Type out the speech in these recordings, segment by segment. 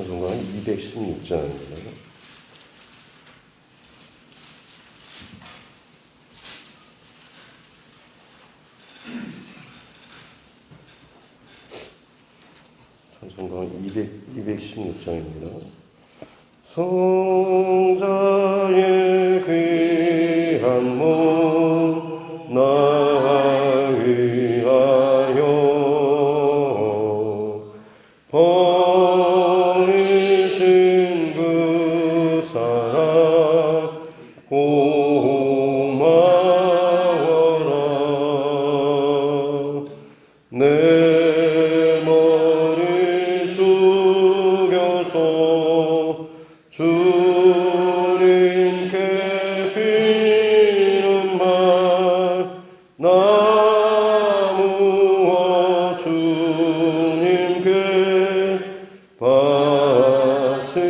찬송가 216장입니다. 찬송가 216장입니다. 성자의 귀한 몸 나 위하여 버리신 그 사랑 고마워라. 내 머리 숙여서 주님께 비는 말 나무와 주님께 바치리다.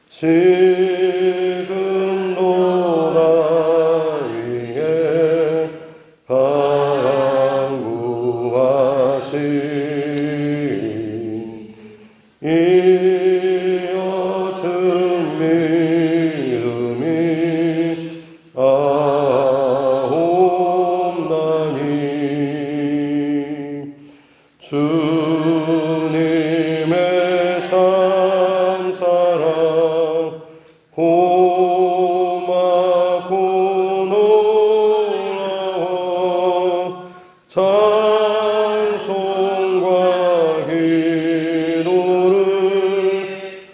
지금도 나 위에 강구하신 이 옅은 믿음이 아옵나니 주님의 참사랑 고맙고 놀라워 찬송과 기도를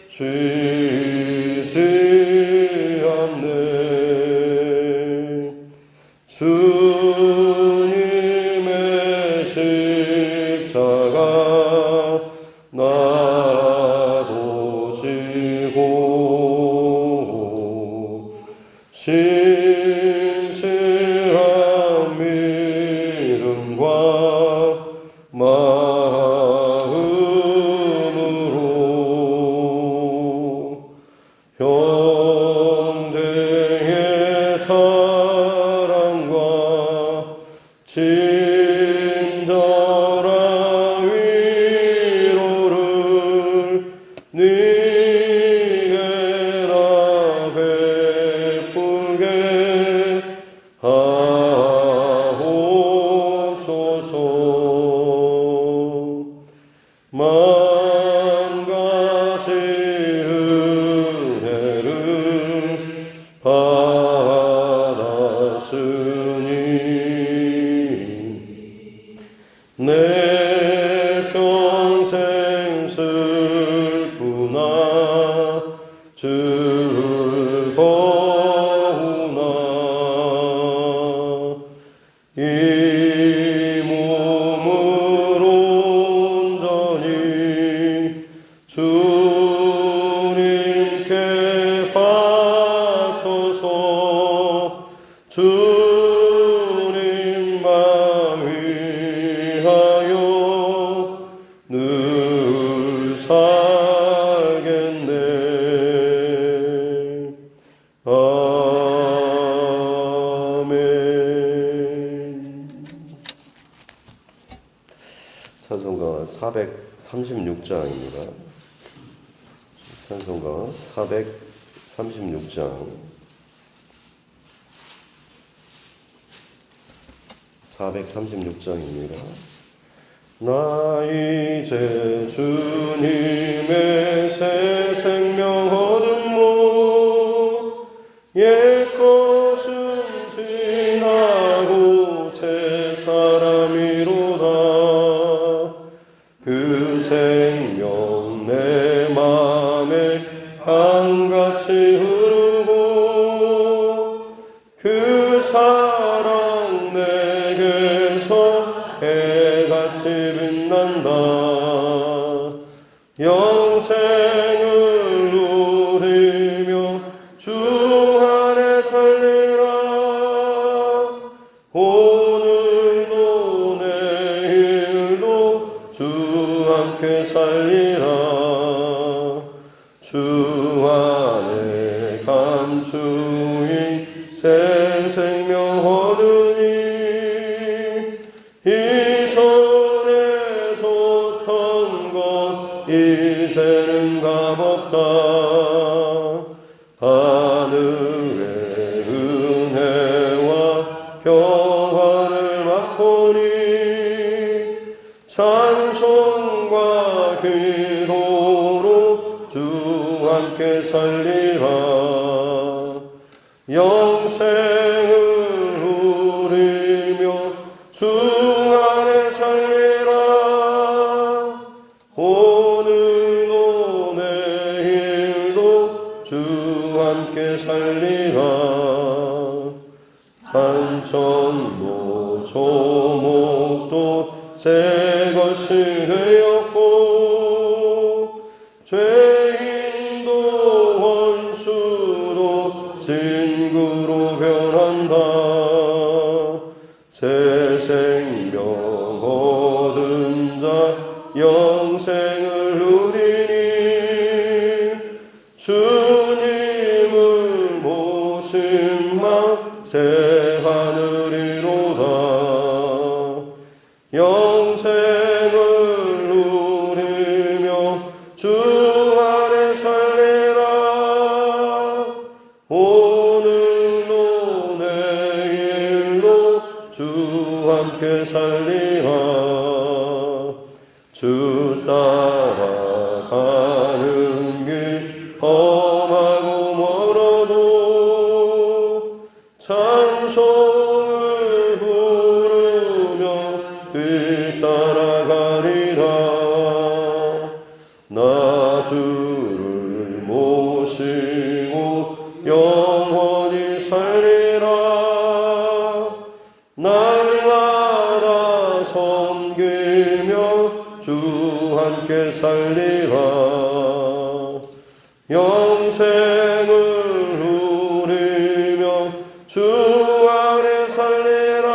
쉬지 않네. 주님의 십자가 나도 지고 신실한 믿음과 마음으로 형제의 사랑과 친절한 위로를 네게 다 베풀게 하옵소서. 만 가지 은혜를 받았으니 내 평생 슬프나 즐거우나 이 몸을 온전히 주님께 바쳐서 주님만 위하여 늘 살겠네. 아멘. 찬송가 436장입니다. 찬송가 436장 436장입니다. 나 이제 주님의 새 생명 얻은 몸 옛것은 지나고 새 사람이로다. 그 생명 내 맘에 한같이 흐르고 그 사랑 내게서 해같이 빛난다. 영생을 누리며 주 안에 살리라. 오늘도 내일도 주 함께 살리라. 주 안에 감추인 새 생명 얻으니 이전에서 평안을 맛보니 찬송과 기도로 주 함께 살리라. 영생을 누리며 주 안에 살리라. 오늘도 내일도 주 함께 살리라. 산천도 조목도 새 것이 되었고 죄인도 원수도 친구로 변한다. 새 생명 얻은 자 영생을 누리니 주님을 모신 마 새 하늘이로다. 영생을 누리며 주 안에 살리라. 오늘도 내일도 주 함께 살리라. 주 따라가는 길 험하고 멀어도 찬송을 부르며 뒤따라가리라. 나 주를 모시고 영원히 살리라. 날마다 섬기며 주 함께 살리라. 영생을 누리며 주 안에 살리라.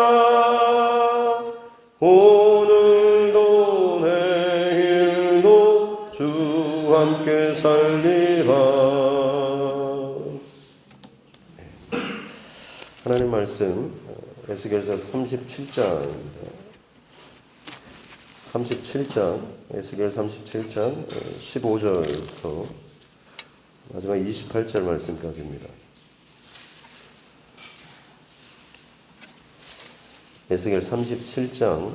오늘도 내일도 주 함께 살리라. 하나님 말씀 에스겔서 37장입니다. 37장 에스겔 37장 15절부터 마지막 28절 말씀까지입니다. 에스겔 37장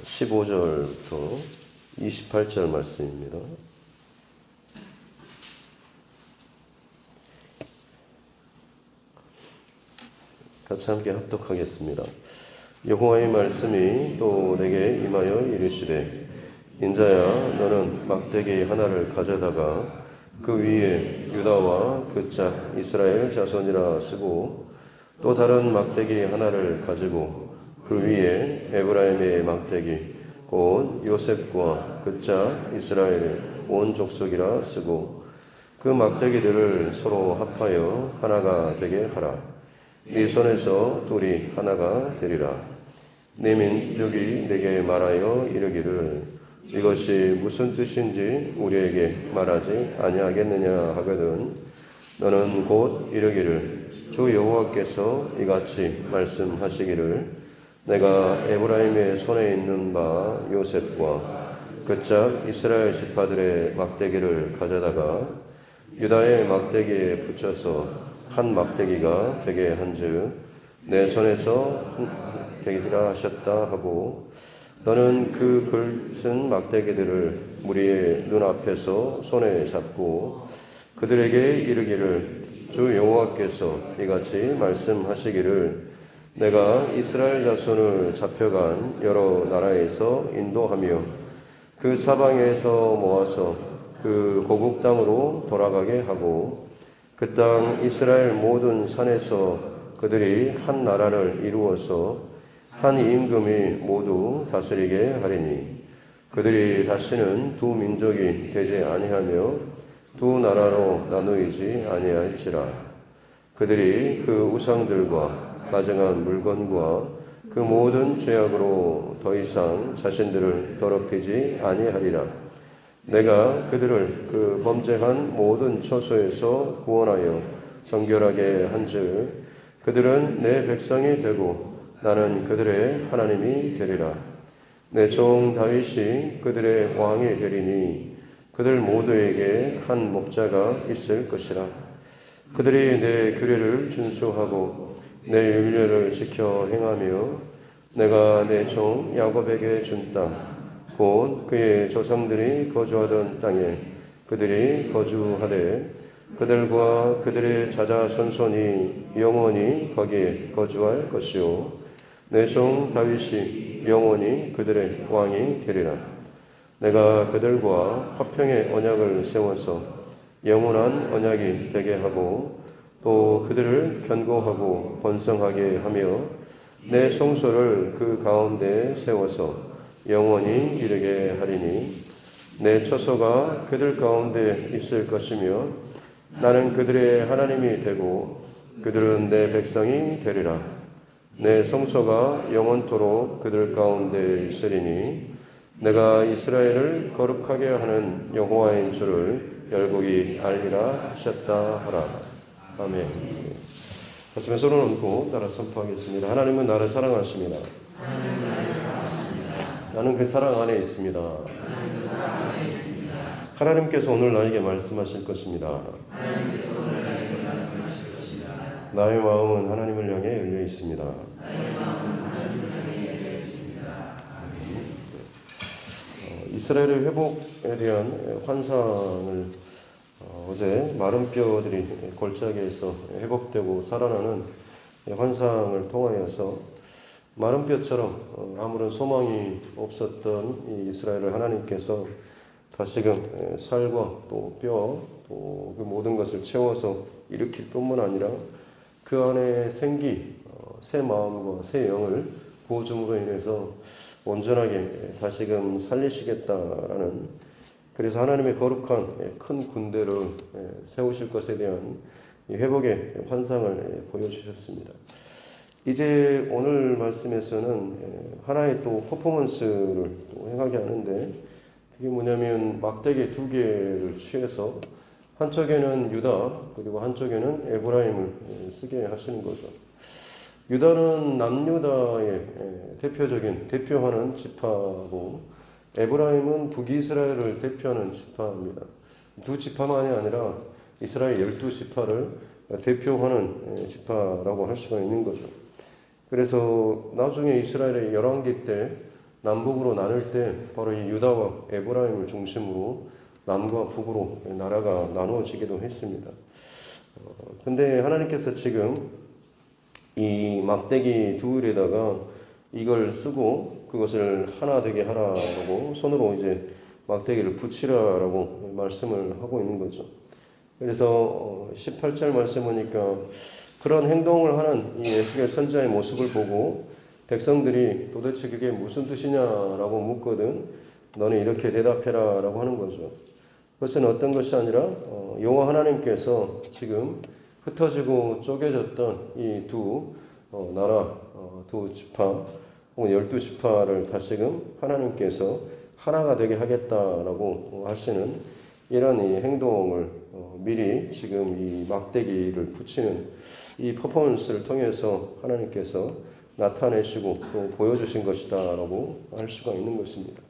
15절부터 28절 말씀입니다. 같이 함께 합독하겠습니다. 여호와의 말씀이 또 내게 임하여 이르시되 인자야 너는 막대기 하나를 가져다가 그 위에 유다와 그 짝 이스라엘 자손이라 쓰고 또 다른 막대기 하나를 가지고 그 위에 에브라임의 막대기 곧 요셉과 그 짝 이스라엘 온 족속이라 쓰고 그 막대기들을 서로 합하여 하나가 되게 하라. 네 손에서 둘이 하나가 되리라. 네 민족이 내게 말하여 이르기를 이것이 무슨 뜻인지 우리에게 말하지 아니하겠느냐 하거든 너는 곧 이르기를 주 여호와께서 이같이 말씀하시기를 내가 에브라임의 손에 있는 바 요셉과 그 짝 이스라엘 지파들의 막대기를 가져다가 유다의 막대기에 붙여서 한 막대기가 되게 한즉 내 손에서 되리라 하셨다 하고 너는 그 글쓴 막대기들을 무리의 눈앞에서 손에 잡고 그들에게 이르기를 주 여호와께서 이같이 말씀하시기를 내가 이스라엘 자손을 잡혀간 여러 나라에서 인도하며 그 사방에서 모아서 그 고국 땅으로 돌아가게 하고 그 땅 이스라엘 모든 산에서 그들이 한 나라를 이루어서 한 임금이 모두 다스리게 하리니 그들이 다시는 두 민족이 되지 아니하며 두 나라로 나누이지 아니할지라. 그들이 그 우상들과 가증한 물건과 그 모든 죄악으로 더 이상 자신들을 더럽히지 아니하리라. 내가 그들을 그 범죄한 모든 처소에서 구원하여 정결하게 한즉 그들은 내 백성이 되고 나는 그들의 하나님이 되리라. 내 종 다윗이 그들의 왕이 되리니 그들 모두에게 한 목자가 있을 것이라. 그들이 내 규례를 준수하고 내 율례를 지켜 행하며 내가 내 종 야곱에게 준 땅 곧 그의 조상들이 거주하던 땅에 그들이 거주하되 그들과 그들의 자자손손이 영원히 거기에 거주할 것이요 내 종 다윗이 영원히 그들의 왕이 되리라. 내가 그들과 화평의 언약을 세워서 영원한 언약이 되게 하고 또 그들을 견고하고 번성하게 하며 내 성소를 그 가운데 세워서 영원히 이르게 하리니 내 처소가 그들 가운데 있을 것이며 나는 그들의 하나님이 되고 그들은 내 백성이 되리라. 내 성소가 영원토록 그들 가운데 있으리니 내가 이스라엘을 거룩하게 하는 여호와인 줄을 열국이 알리라 하셨다 하라. 아멘. 가슴에 손을 얹고 따라 선포하겠습니다. 하나님은 나를 사랑하십니다. 나는 그 사랑 안에 있습니다. 하나님께서 오늘 나에게 말씀하실 것입니다. 나의 마음은 하나님을 향해 열려 있습니다. 이스라엘의 회복에 대한 환상을 어제 마른 뼈들이 골짜기에서 회복되고 살아나는 환상을 통하여서 마른 뼈처럼 아무런 소망이 없었던 이 이스라엘을 하나님께서 다시금 살과 또 뼈, 또 그 모든 것을 채워서 일으킬 뿐만 아니라 그 안에 생기, 새 마음과 새 영을 부어줌으로 인해서 온전하게 다시금 살리시겠다라는, 그래서 하나님의 거룩한 큰 군대를 세우실 것에 대한 회복의 환상을 보여주셨습니다. 이제 오늘 말씀에서는 하나의 또 퍼포먼스를 또 행하게 하는데, 그게 뭐냐면 막대기 두 개를 취해서 한쪽에는 유다 그리고 한쪽에는 에브라임을 쓰게 하시는 거죠. 유다는 남유다의 대표하는 지파고 에브라임은 북이스라엘을 대표하는 지파입니다. 두 지파만이 아니라 이스라엘 12지파를 대표하는 지파라고 할 수가 있는 거죠. 그래서 나중에 이스라엘의 열왕기 때 남북으로 나눌 때 바로 이 유다와 에브라임을 중심으로 남과 북으로 나라가 나누어지기도 했습니다. 근데 하나님께서 지금 이 막대기 둘에다가 이걸 쓰고 그것을 하나 되게 하라라고 손으로 이제 막대기를 붙이라라고 말씀을 하고 있는 거죠. 그래서 18절 말씀 보니까 그런 행동을 하는 이 에스겔 선지자의 모습을 보고 백성들이 도대체 그게 무슨 뜻이냐라고 묻거든 너는 이렇게 대답해라 라고 하는 거죠. 그것은 어떤 것이 아니라 여호와 하나님께서 지금 흩어지고 쪼개졌던 이 두 나라, 두 지파, 혹은 12지파를 다시금 하나님께서 하나가 되게 하겠다라고 하시는 이런 이 행동을 미리 지금 이 막대기를 붙이는 이 퍼포먼스를 통해서 하나님께서 나타내시고 또 보여주신 것이다라고 할 수가 있는 것입니다.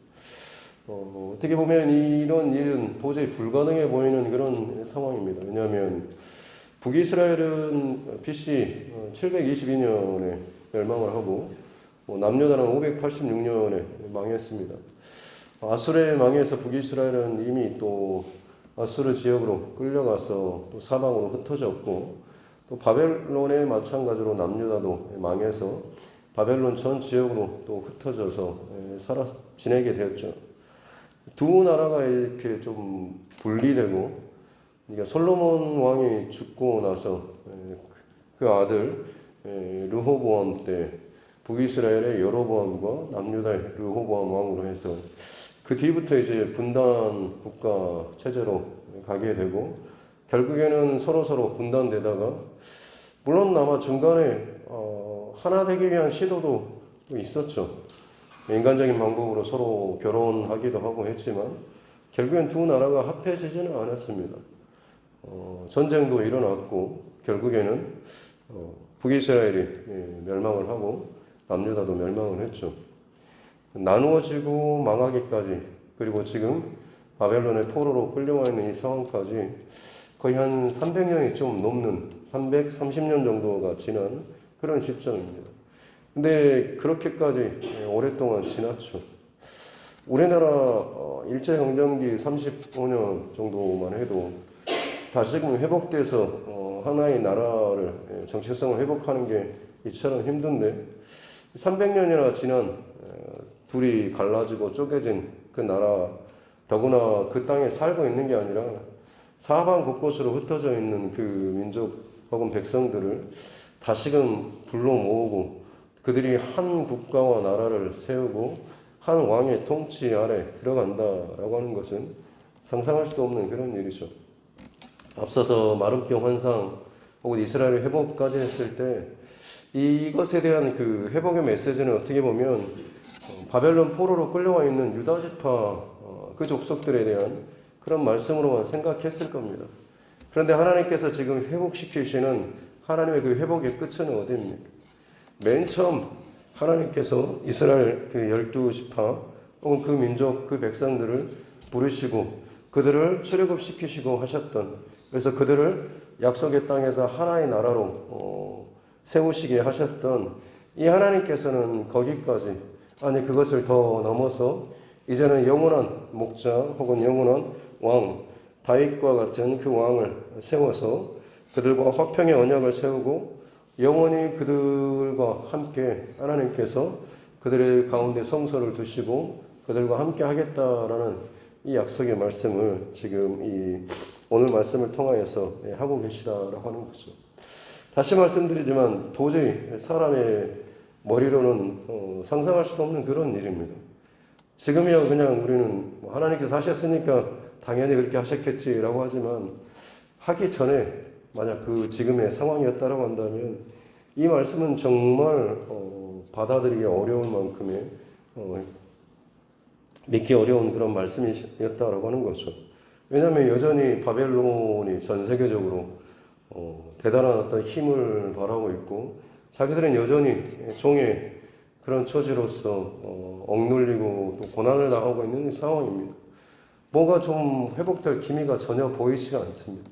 어떻게 보면 이런 일은 도저히 불가능해 보이는 그런 상황입니다. 왜냐하면 북이스라엘은 BC 722년에 멸망을 하고 남유다는 586년에 망했습니다. 아수르에 망해서 북이스라엘은 이미 또 아수르 지역으로 끌려가서 또 사방으로 흩어졌고 또 바벨론의 마찬가지로 남유다도 망해서 바벨론 전 지역으로 또 흩어져서 지내게 되었죠. 두 나라가 이렇게 좀 분리되고, 그러니까 솔로몬 왕이 죽고 나서 그 아들 르호보암 때 북이스라엘의 여로보암과 남유다의 르호보암 왕으로 해서 그 뒤부터 이제 분단 국가 체제로 가게 되고 결국에는 서로 분단되다가 물론 아마 중간에 하나 되기 위한 시도도 있었죠. 인간적인 방법으로 서로 결혼하기도 하고 했지만 결국엔 두 나라가 합해지지는 않았습니다. 전쟁도 일어났고 결국에는 북이스라엘이 멸망을 하고 남유다도 멸망을 했죠. 나누어지고 망하기까지, 그리고 지금 바벨론의 포로로 끌려와 있는 이 상황까지 거의 한 300년이 좀 넘는 330년 정도가 지난 그런 시점입니다. 근데 그렇게까지 오랫동안 지났죠. 우리나라 일제강점기 35년 정도만 해도 다시금 회복돼서 하나의 나라를 정체성을 회복하는 게 이처럼 힘든데 300년이나 지난 둘이 갈라지고 쪼개진 그 나라, 더구나 그 땅에 살고 있는 게 아니라 사방 곳곳으로 흩어져 있는 그 민족 혹은 백성들을 다시금 불러 모으고 그들이 한 국가와 나라를 세우고 한 왕의 통치 아래 들어간다라고 하는 것은 상상할 수도 없는 그런 일이죠. 앞서서 마름병 환상 혹은 이스라엘 회복까지 했을 때 이것에 대한 그 회복의 메시지는 어떻게 보면 바벨론 포로로 끌려와 있는 유다 지파 그 족속들에 대한 그런 말씀으로만 생각했을 겁니다. 그런데 하나님께서 지금 회복시키시는 하나님의 그 회복의 끝은 어디입니까? 맨 처음 하나님께서 이스라엘 그 12지파 혹은 그 민족 그 백성들을 부르시고 그들을 출애굽시키시고 하셨던, 그래서 그들을 약속의 땅에서 하나의 나라로 세우시게 하셨던 이 하나님께서는 거기까지, 아니 그것을 더 넘어서 이제는 영원한 목자 혹은 영원한 왕 다윗과 같은 그 왕을 세워서 그들과 화평의 언약을 세우고 영원히 그들과 함께 하나님께서 그들의 가운데 성소를 두시고 그들과 함께 하겠다라는 이 약속의 말씀을 지금 이 오늘 말씀을 통하여서 하고 계시다라고 하는 거죠. 다시 말씀드리지만 도저히 사람의 머리로는 상상할 수 없는 그런 일입니다. 지금이야 그냥 우리는 하나님께서 하셨으니까 당연히 그렇게 하셨겠지라고 하지만 하기 전에 만약 그 지금의 상황이었다라고 한다면 이 말씀은 정말 받아들이기 어려운 만큼의 믿기 어려운 그런 말씀이었다라고 하는 거죠. 왜냐하면 여전히 바벨론이 전 세계적으로 대단한 어떤 힘을 발하고 있고 자기들은 여전히 종의 그런 처지로서 억눌리고 또 고난을 당하고 있는 상황입니다. 뭐가 좀 회복될 기미가 전혀 보이지가 않습니다.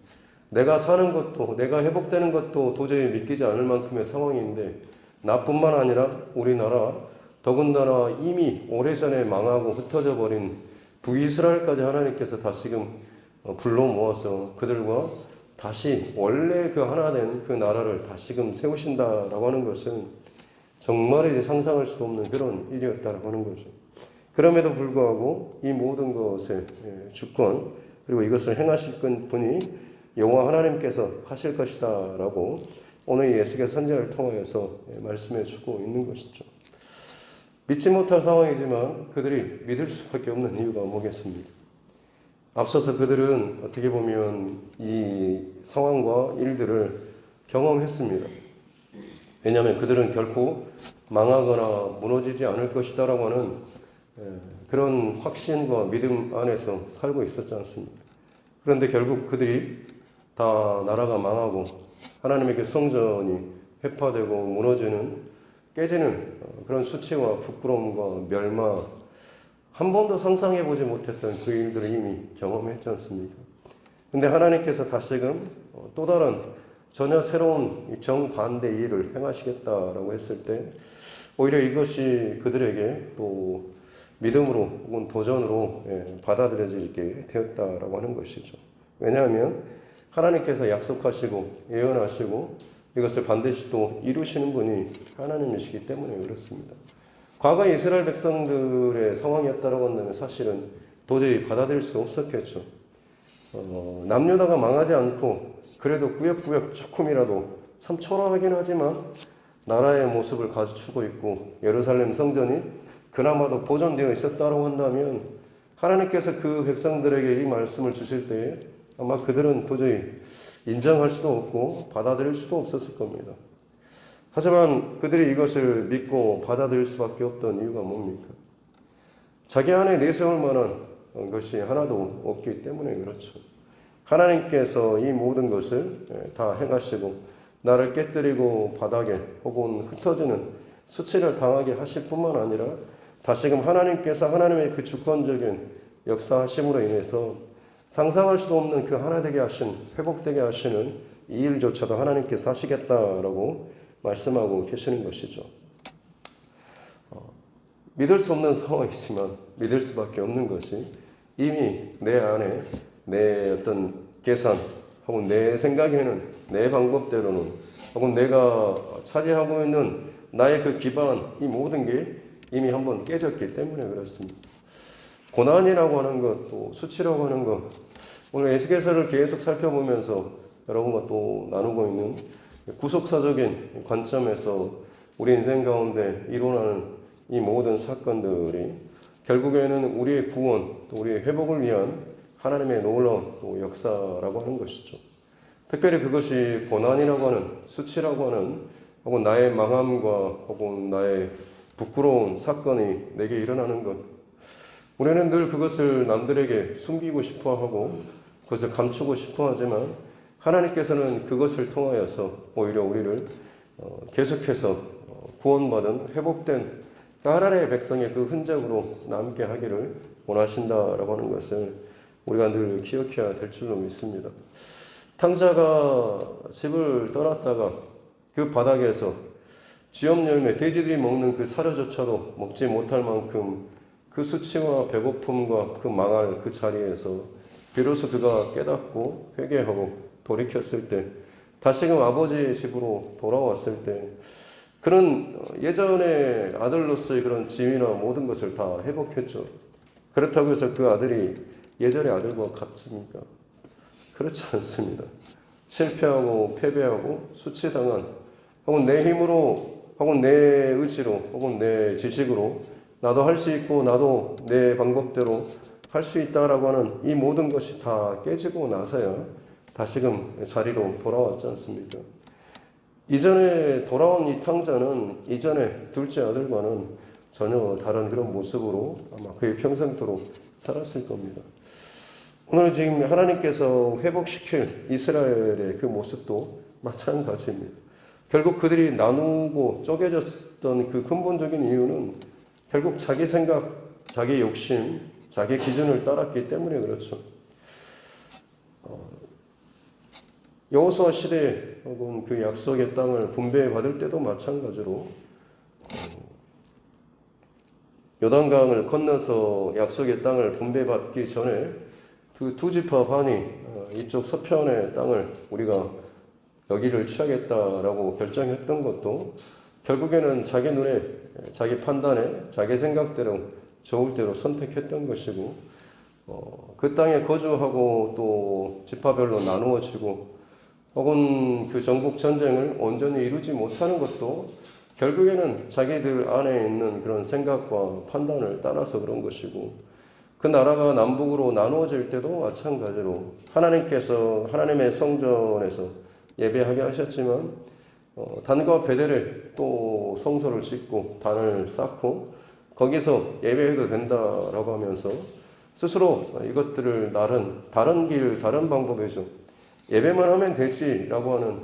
내가 사는 것도 내가 회복되는 것도 도저히 믿기지 않을 만큼의 상황인데 나뿐만 아니라 우리나라 더군다나 이미 오래전에 망하고 흩어져 버린 북이스라엘까지 하나님께서 다시금 불러 모아서 그들과 다시 원래 그 하나 된 그 나라를 다시금 세우신다라고 하는 것은 정말 상상할 수 없는 그런 일이었다라고 하는 거죠. 그럼에도 불구하고 이 모든 것의 주권 그리고 이것을 행하실 분이 여호와 하나님께서 하실 것이다라고 오늘 이 에스겔 선지자를 통하여서 말씀해 주고 있는 것이죠. 믿지 못할 상황이지만 그들이 믿을 수밖에 없는 이유가 뭐겠습니까? 앞서서 그들은 어떻게 보면 이 상황과 일들을 경험했습니다. 왜냐하면 그들은 결코 망하거나 무너지지 않을 것이다라고 하는 그런 확신과 믿음 안에서 살고 있었지 않습니까? 그런데 결국 그들이 다 나라가 망하고 하나님의 그 성전이 회파되고 무너지는 깨지는 그런 수치와 부끄러움과 멸망, 한 번도 상상해보지 못했던 그 일들을 이미 경험했지 않습니까? 근데 하나님께서 다시금 또 다른 전혀 새로운 정반대 일을 행하시겠다라고 했을 때 오히려 이것이 그들에게 또 믿음으로 혹은 도전으로 받아들여지게 되었다라고 하는 것이죠. 왜냐하면 하나님께서 약속하시고 예언하시고 이것을 반드시 또 이루시는 분이 하나님이시기 때문에 그렇습니다. 과거 이스라엘 백성들의 상황이었다라고 한다면 사실은 도저히 받아들일 수 없었겠죠. 남유다가 망하지 않고 그래도 꾸역꾸역 조금이라도 참 초라하긴 하지만 나라의 모습을 갖추고 있고 예루살렘 성전이 그나마도 보존되어 있었다고 한다면 하나님께서 그 백성들에게 이 말씀을 주실 때에 아마 그들은 도저히 인정할 수도 없고 받아들일 수도 없었을 겁니다. 하지만 그들이 이것을 믿고 받아들일 수밖에 없던 이유가 뭡니까? 자기 안에 내세울 만한 것이 하나도 없기 때문에 그렇죠. 하나님께서 이 모든 것을 다 행하시고 나를 깨뜨리고 바닥에 혹은 흩어지는 수치를 당하게 하실 뿐만 아니라 다시금 하나님께서 하나님의 그 주권적인 역사하심으로 인해서 상상할 수도 없는 그 하나 되게 하신 회복되게 하시는 이 일조차도 하나님께서 하시겠다라고 말씀하고 계시는 것이죠. 믿을 수 없는 상황이지만 믿을 수밖에 없는 것이 이미 내 안에 내 어떤 계산 혹은 내 생각에는 내 방법대로는 혹은 내가 차지하고 있는 나의 그 기반 이 모든 게 이미 한번 깨졌기 때문에 그렇습니다. 고난이라고 하는 것, 또 수치라고 하는 것, 오늘 에스겔서를 계속 살펴보면서 여러분과 또 나누고 있는 구속사적인 관점에서 우리 인생 가운데 일어나는 이 모든 사건들이 결국에는 우리의 구원, 또 우리의 회복을 위한 하나님의 놀라운 또 역사라고 하는 것이죠. 특별히 그것이 고난이라고 하는, 수치라고 하는, 혹은 나의 망함과 혹은 나의 부끄러운 사건이 내게 일어나는 것, 우리는 늘 그것을 남들에게 숨기고 싶어 하고 그것을 감추고 싶어 하지만 하나님께서는 그것을 통하여서 오히려 우리를 계속해서 구원받은 회복된 하나님의 백성의 그 흔적으로 남게 하기를 원하신다라고 하는 것을 우리가 늘 기억해야 될 줄로 믿습니다. 탕자가 집을 떠났다가 그 바닥에서 쥐엄 열매, 돼지들이 먹는 그 사료조차도 먹지 못할 만큼 그 수치와 배고픔과 그 망할 그 자리에서 비로소 그가 깨닫고 회개하고 돌이켰을 때, 다시금 아버지의 집으로 돌아왔을 때 그런 예전의 아들로서의 그런 지위나 모든 것을 다 회복했죠. 그렇다고 해서 그 아들이 예전의 아들과 같습니까? 그렇지 않습니다. 실패하고 패배하고 수치당한, 혹은 내 힘으로 혹은 내 의지로 혹은 내 지식으로 나도 할 수 있고 나도 내 방법대로 할 수 있다라고 하는 이 모든 것이 다 깨지고 나서야 다시금 자리로 돌아왔지 않습니까? 이전에 돌아온 이 탕자는 이전에 둘째 아들과는 전혀 다른 그런 모습으로 아마 그의 평생토록 살았을 겁니다. 오늘 지금 하나님께서 회복시킬 이스라엘의 그 모습도 마찬가지입니다. 결국 그들이 나누고 쪼개졌던 그 근본적인 이유는 결국 자기 생각, 자기 욕심, 자기 기준을 따랐기 때문에 그렇죠. 여호수아 시대 혹은 그 약속의 땅을 분배받을 때도 마찬가지로 요단강을 건너서 약속의 땅을 분배받기 전에 그 두 지파 반이 이쪽 서편의 땅을 우리가 여기를 취하겠다라고 결정했던 것도 결국에는 자기 눈에, 자기 판단에, 자기 생각대로 좋을 대로 선택했던 것이고, 그 땅에 거주하고 또 지파별로 나누어지고 혹은 그 전국 전쟁을 온전히 이루지 못하는 것도 결국에는 자기들 안에 있는 그런 생각과 판단을 따라서 그런 것이고, 그 나라가 남북으로 나누어질 때도 마찬가지로 하나님께서 하나님의 성전에서 예배하게 하셨지만 단과 베델에 또 성소를 짓고 단을 쌓고 거기서 예배해도 된다라고 하면서 스스로 이것들을 다른 길, 다른 방법이죠. 예배만 하면 되지라고 하는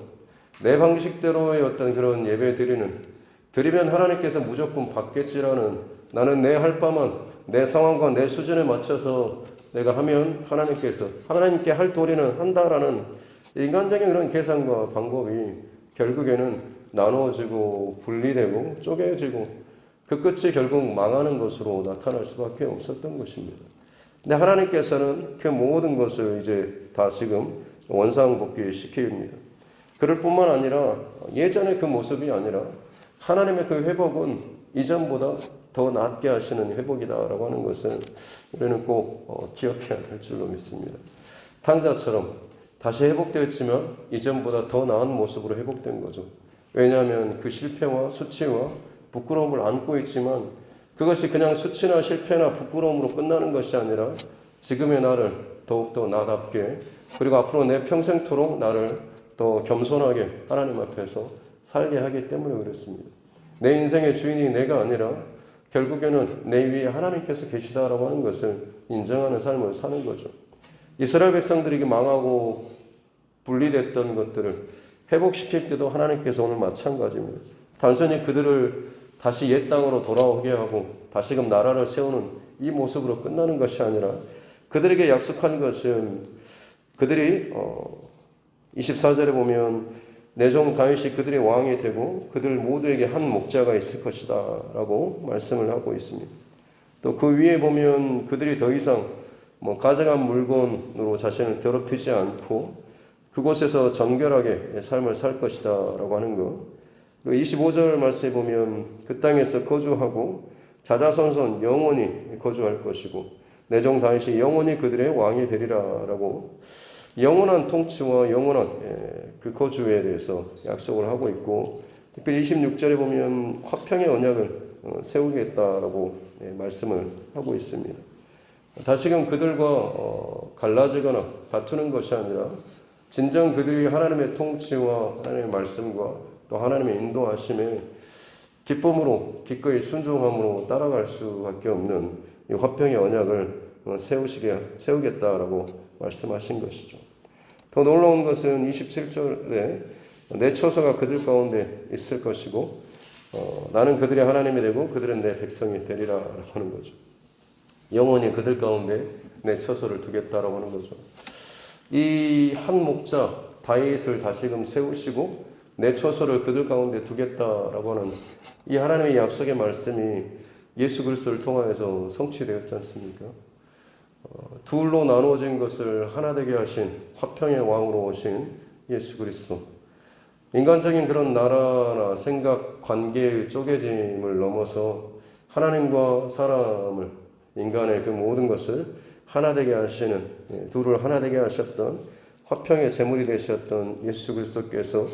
내 방식대로의 어떤 그런 예배 드리면 하나님께서 무조건 받겠지라는, 나는 내 할 바만 내 상황과 내 수준에 맞춰서 내가 하면 하나님께 할 도리는 한다라는 인간적인 그런 계산과 방법이 결국에는 나누어지고 분리되고 쪼개지고 그 끝이 결국 망하는 것으로 나타날 수밖에 없었던 것입니다. 근데 하나님께서는 그 모든 것을 이제 다시금 원상복귀 시킵니다. 그럴 뿐만 아니라 예전의 그 모습이 아니라 하나님의 그 회복은 이전보다 더 낫게 하시는 회복이다라고 하는 것은 우리는 꼭 기억해야 될 줄로 믿습니다. 탕자처럼 다시 회복되었지만 이전보다 더 나은 모습으로 회복된 거죠. 왜냐하면 그 실패와 수치와 부끄러움을 안고 있지만 그것이 그냥 수치나 실패나 부끄러움으로 끝나는 것이 아니라 지금의 나를 더욱더 나답게, 그리고 앞으로 내 평생토록 나를 더 겸손하게 하나님 앞에서 살게 하기 때문에 그렇습니다. 내 인생의 주인이 내가 아니라 결국에는 내 위에 하나님께서 계시다라고 하는 것을 인정하는 삶을 사는 거죠. 이스라엘 백성들이 망하고 분리됐던 것들을 회복시킬 때도 하나님께서 오늘 마찬가지입니다. 단순히 그들을 다시 옛 땅으로 돌아오게 하고 다시금 나라를 세우는 이 모습으로 끝나는 것이 아니라 그들에게 약속한 것은, 그들이 24절에 보면 내 종 다윗이 그들의 왕이 되고 그들 모두에게 한 목자가 있을 것이다 라고 말씀을 하고 있습니다. 또 그 위에 보면 그들이 더 이상 가져간 물건으로 자신을 더럽히지 않고 그곳에서 정결하게 삶을 살 것이다 라고 하는 것. 그리고 25절 말씀에 보면 그 땅에서 거주하고 자자손손 영원히 거주할 것이고 내 종 다윗이 영원히 그들의 왕이 되리라 라고 영원한 통치와 영원한 그 거주에 대해서 약속을 하고 있고, 특별히 26절에 보면 화평의 언약을 세우겠다라고 말씀을 하고 있습니다. 다시금 그들과 갈라지거나 다투는 것이 아니라 진정 그들이 하나님의 통치와 하나님의 말씀과 또 하나님의 인도하심에 기쁨으로 기꺼이 순종함으로 따라갈 수밖에 없는 이 화평의 언약을 세우겠다라고 말씀하신 것이죠. 더 놀라운 것은 27절에 내 처소가 그들 가운데 있을 것이고 나는 그들의 하나님이 되고 그들은 내 백성이 되리라 하는 거죠. 영원히 그들 가운데 내 처소를 두겠다라고 하는 거죠. 이 한 목자 다윗을 다시금 세우시고 내 처소를 그들 가운데 두겠다라고 하는 이 하나님의 약속의 말씀이 예수 그리스도를 통하여서 성취되었지 않습니까? 둘로 나누어진 것을 하나 되게 하신 화평의 왕으로 오신 예수 그리스도. 인간적인 그런 나라나 생각, 관계의 쪼개짐을 넘어서 하나님과 사람을, 인간의 그 모든 것을 하나 되게 하시는, 둘을 하나 되게 하셨던 화평의 제물이 되셨던 예수 그리스도께서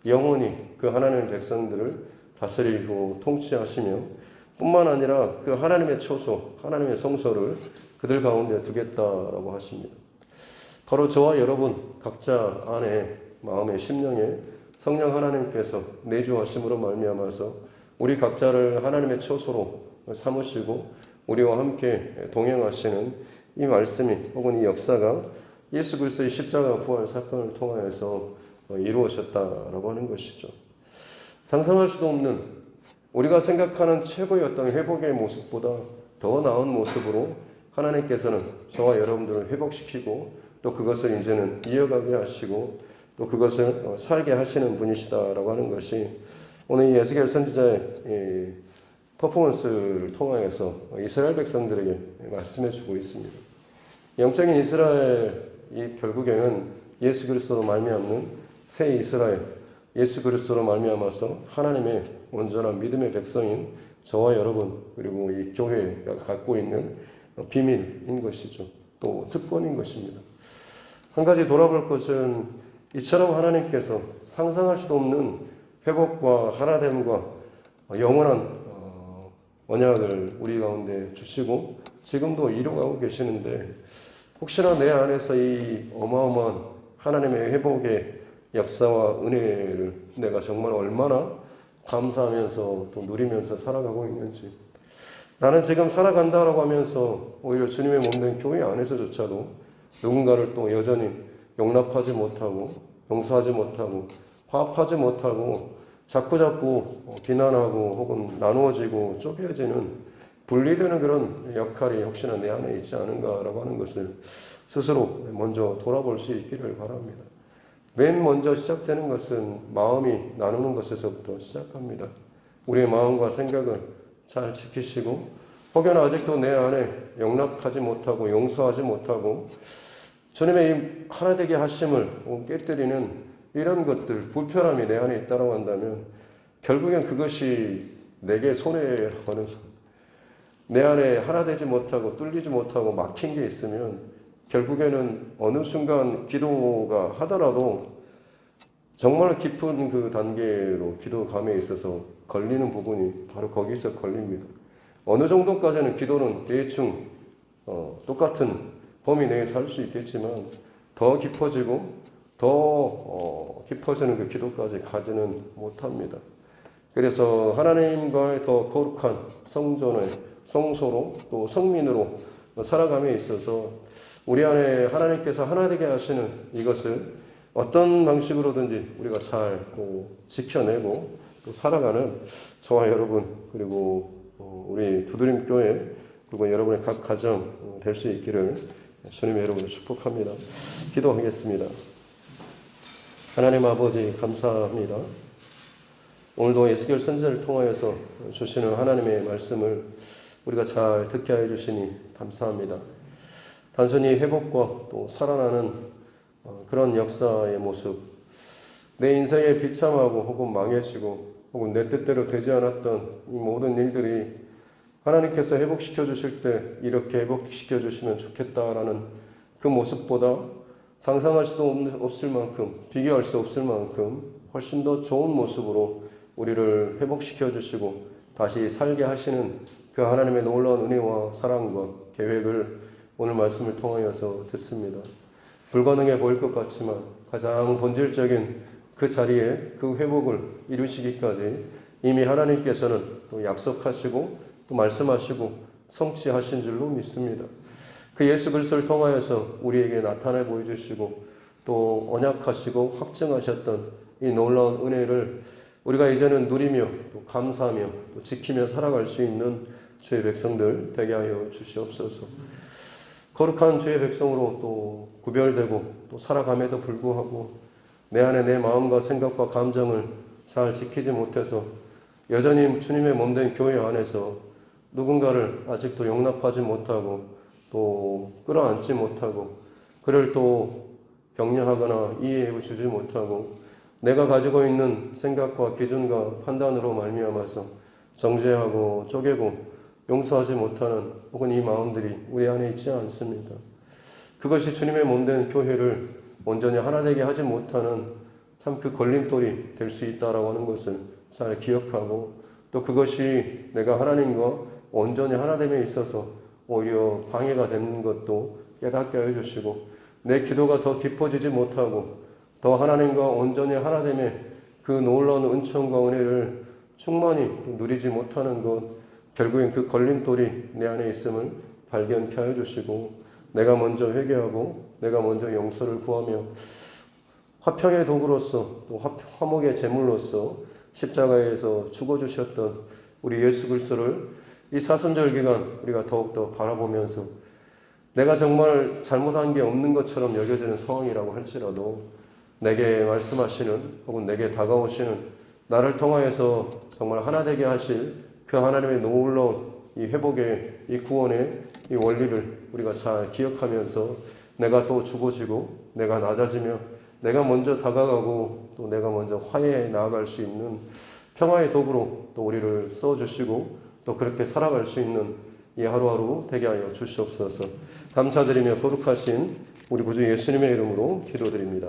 영원히 그 하나님의 백성들을 다스리고 통치하시며 뿐만 아니라 그 하나님의 처소, 하나님의 성소를 그들 가운데 두겠다라고 하십니다. 바로 저와 여러분 각자 안에 마음의 심령에 성령 하나님께서 내주하심으로 말미암아서 우리 각자를 하나님의 처소로 삼으시고 우리와 함께 동행하시는 이 말씀이 혹은 이 역사가 예수 그리스도의 십자가 부활 사건을 통하여서 이루어졌다라고 하는 것이죠. 상상할 수도 없는 우리가 생각하는 최고의 어떤 회복의 모습보다 더 나은 모습으로 하나님께서는 저와 여러분들을 회복시키고 또 그것을 이제는 이어가게 하시고 또 그것을 살게 하시는 분이시다라고 하는 것이 오늘 이 에스겔 선지자의 퍼포먼스를 통하여서 이스라엘 백성들에게 말씀해 주고 있습니다. 영적인 이스라엘 이 결국에는 예수 그리스도로 말미암는 새 이스라엘, 예수 그리스도로 말미암아서 하나님의 온전한 믿음의 백성인 저와 여러분 그리고 이 교회가 갖고 있는 비밀인 것이죠. 또 특권인 것입니다. 한 가지 돌아볼 것은 이처럼 하나님께서 상상할 수도 없는 회복과 하나됨과 영원한 언약을 우리 가운데 주시고 지금도 이루어가고 계시는데 혹시나 내 안에서 이 어마어마한 하나님의 회복의 역사와 은혜를 내가 정말 얼마나 감사하면서 또 누리면서 살아가고 있는지, 나는 지금 살아간다라고 하면서 오히려 주님의 몸된 교회 안에서조차도 누군가를 또 여전히 용납하지 못하고 용서하지 못하고 화합하지 못하고 자꾸자꾸 비난하고 혹은 나누어지고 쪼개지는 분리되는 그런 역할이 혹시나 내 안에 있지 않은가라고 하는 것을 스스로 먼저 돌아볼 수 있기를 바랍니다. 맨 먼저 시작되는 것은 마음이 나누는 것에서부터 시작합니다. 우리의 마음과 생각을 잘 지키시고 혹여나 아직도 내 안에 용납하지 못하고 용서하지 못하고 주님의 이 하나 되게 하심을 깨뜨리는 이런 것들, 불편함이 내 안에 있다고 한다면 결국엔 그것이 내게 손해라고 하는, 내 안에 하나 되지 못하고 뚫리지 못하고 막힌 게 있으면 결국에는 어느 순간 기도가 하더라도 정말 깊은 그 단계로 기도감에 있어서 걸리는 부분이 바로 거기서 걸립니다. 어느 정도까지는 기도는 대충 똑같은 범위 내에 살 수 있겠지만 더 깊어지고 더 깊어지는 그 기도까지 가지는 못합니다. 그래서 하나님과의 더 거룩한 성전의 성소로 또 성민으로 살아감에 있어서 우리 안에 하나님께서 하나 되게 하시는 이것을 어떤 방식으로든지 우리가 잘 지켜내고 또 살아가는 저와 여러분 그리고 우리 두드림 교회 그리고 여러분의 각 가정 될 수 있기를 주님의 여러분을 축복합니다. 기도하겠습니다. 하나님 아버지 감사합니다. 오늘도 에스겔 선지자를 통하여서 주시는 하나님의 말씀을 우리가 잘 듣게 하여 주시니 감사합니다. 단순히 회복과 또 살아나는 그런 역사의 모습, 내 인생에 비참하고 혹은 망해지고 혹은 내 뜻대로 되지 않았던 이 모든 일들이 하나님께서 회복시켜 주실 때 이렇게 회복시켜 주시면 좋겠다라는 그 모습보다 상상할 수도 없을 만큼, 비교할 수 없을 만큼 훨씬 더 좋은 모습으로 우리를 회복시켜 주시고 다시 살게 하시는 그 하나님의 놀라운 은혜와 사랑과 계획을 오늘 말씀을 통하여서 듣습니다. 불가능해 보일 것 같지만 가장 본질적인 그 자리에 그 회복을 이루시기까지 이미 하나님께서는 또 약속하시고 또 말씀하시고 성취하신 줄로 믿습니다. 그 예수 그리스도를 통하여서 우리에게 나타내 보여주시고 또 언약하시고 확증하셨던 이 놀라운 은혜를 우리가 이제는 누리며 또 감사하며 또 지키며 살아갈 수 있는 주의 백성들 되게 하여 주시옵소서. 거룩한 주의 백성으로 또 구별되고 또 살아감에도 불구하고 내 안에 내 마음과 생각과 감정을 잘 지키지 못해서 여전히 주님의 몸된 교회 안에서 누군가를 아직도 용납하지 못하고 또 끌어안지 못하고 그를 또 격려하거나 이해해 주지 못하고 내가 가지고 있는 생각과 기준과 판단으로 말미암아서 정죄하고 쪼개고 용서하지 못하는 혹은 이 마음들이 우리 안에 있지 않습니다. 그것이 주님의 몸된 교회를 온전히 하나 되게 하지 못하는 참 그 걸림돌이 될 수 있다라고 하는 것을 잘 기억하고 또 그것이 내가 하나님과 온전히 하나됨에 있어서 오히려 방해가 되는 것도 깨닫게 해주시고 내 기도가 더 깊어지지 못하고 더 하나님과 온전히 하나됨의 그 놀라운 은총과 은혜를 충만히 누리지 못하는 것 결국엔 그 걸림돌이 내 안에 있음을 발견케 하여 주시고 내가 먼저 회개하고 내가 먼저 용서를 구하며 화평의 도구로서 또 화목의 제물로서 십자가에서 죽어주셨던 우리 예수 그리스도를 이 사순절 기간 우리가 더욱더 바라보면서 내가 정말 잘못한 게 없는 것처럼 여겨지는 상황이라고 할지라도 내게 말씀하시는 혹은 내게 다가오시는 나를 통하여서 정말 하나 되게 하실 그 하나님의 놀라운 이 회복의 이 구원의 이 원리를 우리가 잘 기억하면서 내가 또 죽어지고 내가 낮아지며 내가 먼저 다가가고 또 내가 먼저 화해해 나아갈 수 있는 평화의 도구로 또 우리를 써주시고 또 그렇게 살아갈 수 있는 이 하루하루 되게 하여 주시옵소서. 감사드리며 거룩하신 우리 구주 예수님의 이름으로 기도드립니다.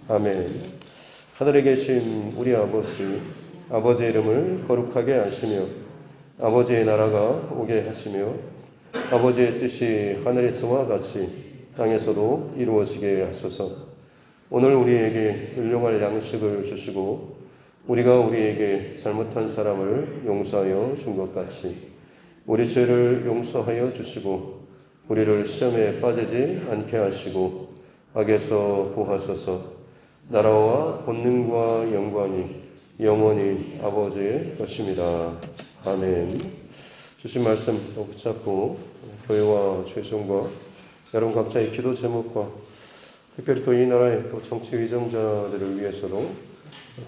아멘. 하늘에 계신 우리 아버지, 아버지의 이름을 거룩하게 하시며 아버지의 나라가 오게 하시며 아버지의 뜻이 하늘에서와 같이 땅에서도 이루어지게 하소서. 오늘 우리에게 일용할 양식을 주시고 우리가 우리에게 잘못한 사람을 용서하여 준 것 같이 우리 죄를 용서하여 주시고 우리를 시험에 빠지지 않게 하시고 악에서 구하소서. 나라와 권능과 영광이 영원히 아버지의 것입니다. 아멘. 주신 말씀 붙잡고 교회와 최종과 여러분 각자의 기도 제목과 특별히 또 이 나라의 또 정치 위정자들을 위해서도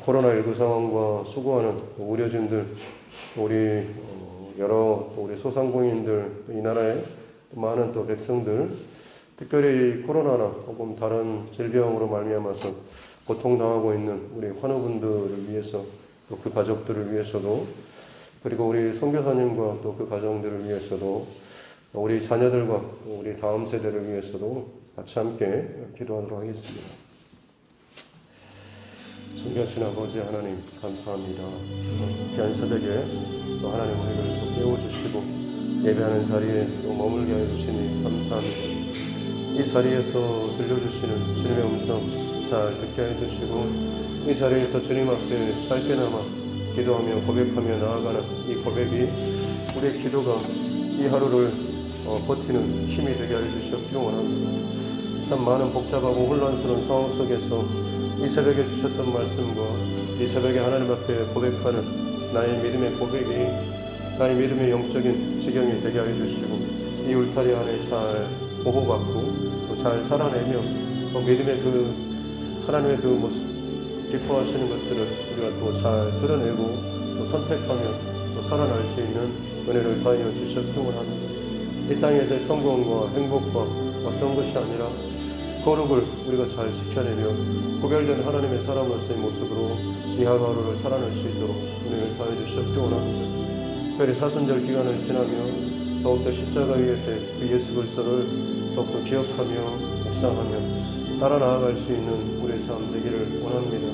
코로나19 상황과 수고하는 의료진들, 우리 여러 우리 소상공인들, 이 나라의 많은 또 백성들, 특별히 코로나나 혹은 다른 질병으로 말미암아서 고통당하고 있는 우리 환우분들을 위해서 또 그 가족들을 위해서도 그리고 우리 선교사님과 또 그 가정들을 위해서도 우리 자녀들과 우리 다음 세대를 위해서도 같이 함께 기도하도록 하겠습니다. 존귀하신 아버지 하나님 감사합니다. 귀한 새벽에 또 하나님 우리를 또 깨워주시고 예배하는 자리에 또 머물게 하여 주시니 감사합니다. 이 자리에서 들려주시는 주님의 음성 잘 듣게 하여 주시고 이 자리에서 주님 앞에 짧게나마 기도하며 고백하며 나아가는 이 고백이 우리의 기도가 이 하루를 버티는 힘이 되게 하여 주시옵기를 원합니다. 참 많은 복잡하고 혼란스러운 상황 속에서 이 새벽에 주셨던 말씀과 이 새벽에 하나님 앞에 고백하는 나의 믿음의 고백이 나의 믿음의 영적인 지경이 되게 하여 주시고 이 울타리 안에 잘 보호받고 또 잘 살아내며 또 믿음의 그 하나님의 그 모습 기뻐하시는 것들을 우리가 또 잘 드러내고 또 선택하며 또 살아날 수 있는 은혜를 더하여 주셨기를 합니다. 이 땅에서의 성공과 행복과 어떤 것이 아니라 거룩을 우리가 잘 지켜내며 구별된 하나님의 사람으로서의 모습으로 이 하루하루를 살아낼 수 있도록 은혜를 더하여 주셨기를 합니다. 특별히 사순절 기간을 지나며 더욱더 십자가 위에서의 그 예수 그리스도를 더욱더 기억하며 묵상하며 따라 나아갈 수 있는 우리의 삶 되기를 원합니다.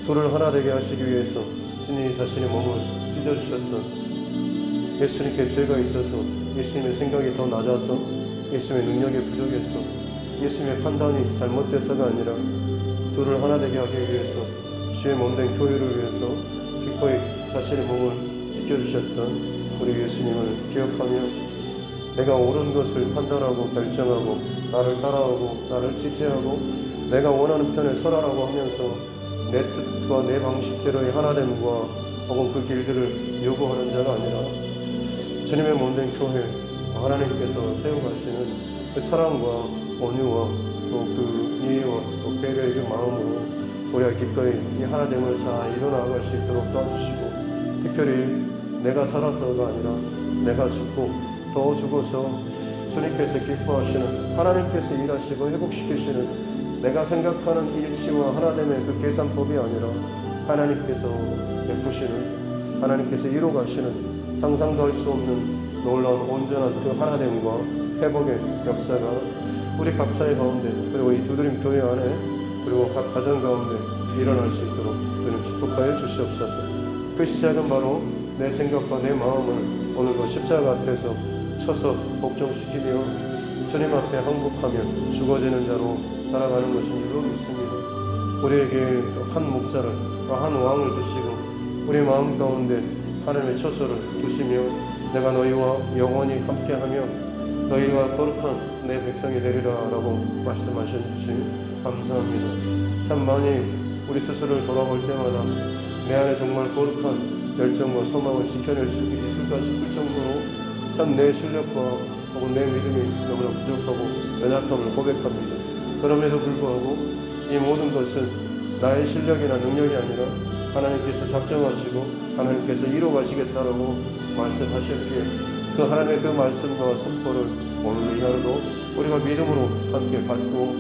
둘을 하나 되게 하시기 위해서 주님이 자신의 몸을 찢어주셨던 예수님께 죄가 있어서 예수님의 생각이 더 낮아서 예수님의 능력이 부족해서 예수님의 판단이 잘못돼서가 아니라 둘을 하나 되게 하기 위해서 주의 몸된 교회를 위해서 기꺼이 자신의 몸을 지켜주셨던 우리 예수님을 기억하며 내가 옳은 것을 판단하고 결정하고 나를 따라하고 나를 지지하고 내가 원하는 편에 서라라고 하면서 내 뜻과 내 방식대로의 하나됨과 혹은 그 길들을 요구하는 자가 아니라 주님의 몸된 교회 하나님께서 세워가시는 그 사랑과 온유와 또 그 이해와 또 배려의 그 마음으로 우리가 기꺼이 이 하나됨을 잘 이뤄나갈 수 있도록 도와주시고 특별히 내가 살아서가 아니라 내가 죽고 더 죽어서 주님께서 기뻐하시는 하나님께서 일하시고 회복시키시는 내가 생각하는 일치와 하나됨의 그 계산법이 아니라 하나님께서 베푸시는 하나님께서 이루가시는 상상도 할 수 없는 놀라운 온전한 그 하나됨과 회복의 역사가 우리 각자의 가운데 그리고 이 두드림 교회 안에 그리고 각 가정 가운데 일어날 수 있도록 주님 축복하여 주시옵소서. 그 시작은 바로 내 생각과 내 마음을 오늘도 십자가 앞에서 쳐서 복종시키며 주님 앞에 항복하며 죽어지는 자로 살아가는 것인 줄로 믿습니다. 우리에게 한 목자를 한 왕을 두시고 우리 마음 가운데 하나님의 처소를 두시며 내가 너희와 영원히 함께하며 너희가 거룩한 내 백성이 되리라 라고 말씀하셨지 감사합니다. 참 많이 우리 스스로를 돌아볼 때마다 내 안에 정말 거룩한 열정과 소망을 지켜낼 수 있을까 싶을 정도로 참 내 실력과 혹은 내 믿음이 너무나 부족하고 연약함을 고백합니다. 그럼에도 불구하고 이 모든 것은 나의 실력이나 능력이 아니라 하나님께서 작정하시고 하나님께서 이루어가시겠다라고 말씀하셨기에 그 하나님의 그 말씀과 선포를 오늘 이 하루도 우리가 믿음으로 함께 받고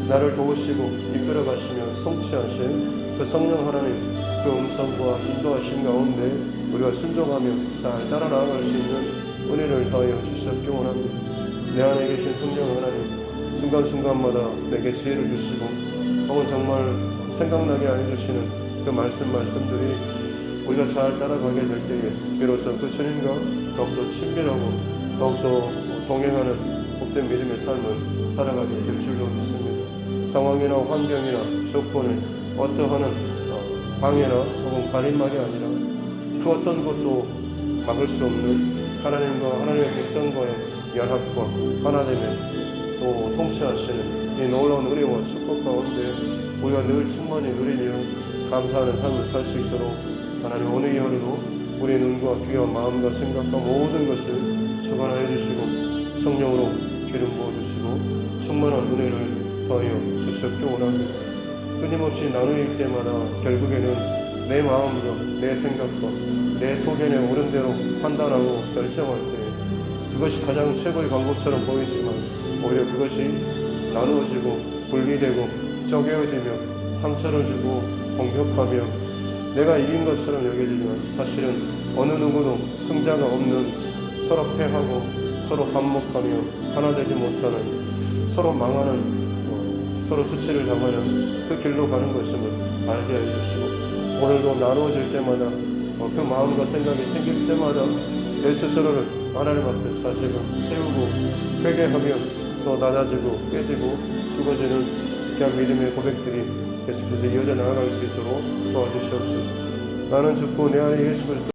나를 도우시고 이끌어 가시며 성취하실 그 성령 하나님 그 음성과 인도하심 가운데 우리가 순종하며 잘 따라 나아갈 수 있는 은혜를 더하여 주시옵기 원합니다. 내 안에 계신 성령 하나님 순간순간마다 내게 지혜를 주시고 혹은 정말 생각나게 알려주시는 그 말씀들이 우리가 잘 따라가게 될 때에 비로소 그 주님과 더욱더 친밀하고 더욱더 동행하는 복된 믿음의 삶을 살아가게 될 줄로 믿습니다. 상황이나 환경이나 조건을 어떠한 방해나 혹은 가림막이 아니라 그 어떤 것도 막을 수 없는 하나님과 하나님의 백성과의 연합과 하나됨에 또 통치하시는 이 놀라운 은혜와 축복 가운데 우리가 늘 충만히 누리며 감사하는 삶을 살 수 있도록 하나님 오늘 이 하루도 우리의 눈과 귀와 마음과 생각과 모든 것을 주관하여 주시고 성령으로 기름 부어주시고 충만한 은혜를 더하여 주시옵기 원합니다. 끊임없이 나누일 때마다 결국에는 내 마음과 내 생각과 내 소견에 옳은 대로 판단하고 결정할 때 그것이 가장 최고의 방법처럼 보이지만 오히려 그것이 나누어지고 분리되고 쪼개어지며 상처를 주고 공격하며 내가 이긴 것처럼 여겨지지만 사실은 어느 누구도 승자가 없는 서로 패하고 서로 반목하며 하나 되지 못하는 서로 망하는 서로 수치를 당하는 그 길로 가는 것임을 알게 해주시고 오늘도 나누어질 때마다 그 마음과 생각이 생길 때마다 내 스스로를 하나님 앞에 다시금 세우고 회개하며 또 낮아지고 깨지고 죽어지는 귀한 믿음의 고백들이 계속해서 이어져 나아갈 수 있도록 도와주시옵소서. 나는 죽고 내 안에 예수 그리스도